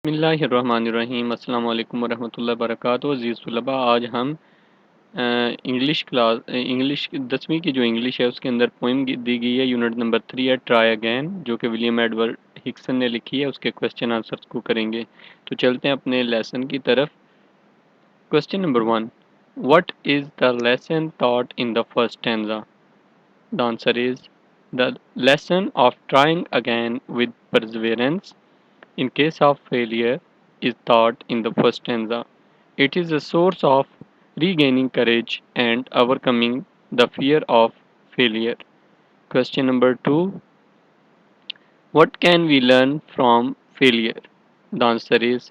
बिस्मिल्लाहिर्रहमानिर्रहीम अस्सलाम वालेकुम वरहमतुल्लाहि वबरकातुहू। अज़ीज़ तलबा, आज हम इंग्लिश 10वीं की जो इंग्लिश है उसके अंदर पोइम दी गई है। यूनिट नंबर 3 है ट्राई अगेन, जो कि विलियम एडवर्ड हिक्सन ने लिखी है। उसके क्वेश्चन आंसर्स को करेंगे। तो चलते हैं अपने लेसन की तरफ। Question number 1, what is the lesson taught in the first stanza? The answer is the lesson of trying again with perseverance in case of failure is taught in the first stanza. It is a source of regaining courage and overcoming the fear of failure. Question number 2, what can we learn from failure? The answer is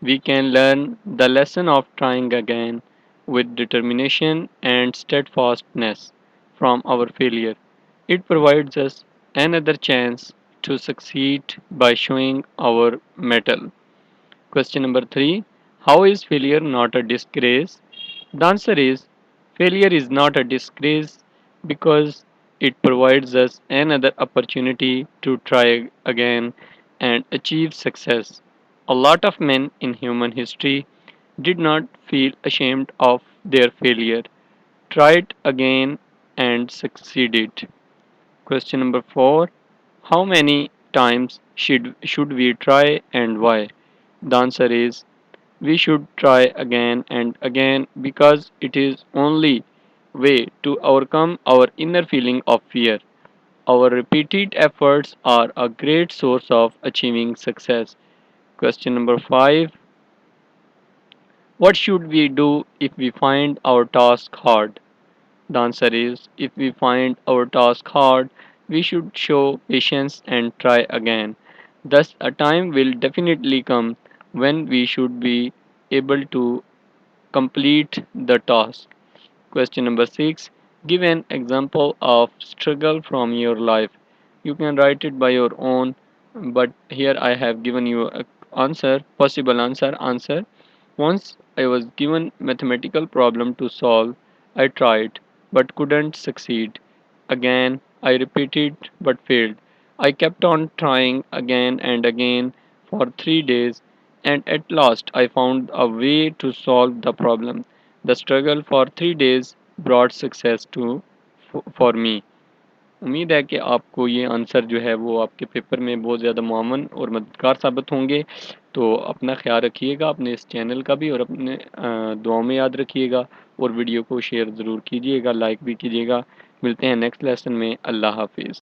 we can learn the lesson of trying again with determination and steadfastness from our failure. It provides us another chance to succeed by showing our mettle. Question number 3, how is failure not a disgrace? The answer is failure is not a disgrace because it provides us another opportunity to try again and achieve success. A lot of men in human history did not feel ashamed of their failure, tried again, and succeeded. Question number 4, how many times should we try and why? The answer is we should try again and again because it is only way to overcome our inner feeling of fear. Our repeated efforts are a great source of achieving success. Question number 5, what should we do if we find our task hard? The answer is if we find our task hard, we should show patience and try again. Thus, a time will definitely come when we should be able to complete the task. Question number 6, give an example of struggle from your life. You can write it by your own, but here I have given you a possible answer. Once I was given mathematical problem to solve. I tried but couldn't succeed. Again I repeated but failed. I kept on trying again and again for 3 days, and at last I found a way to solve the problem. The struggle for 3 days brought success for me. उम्मीद है कि आपको ये answer जो है वो आपके paper में बहुत ज़्यादा मुआवन और मददगार साबित होंगे। तो अपना ख़्याल रखिएगा, अपने इस चैनल का भी, और अपने दुआओं में याद रखिएगा, और वीडियो को शेयर ज़रूर कीजिएगा, लाइक भी कीजिएगा। मिलते हैं नेक्स्ट लेसन में। अल्लाह हाफिज़।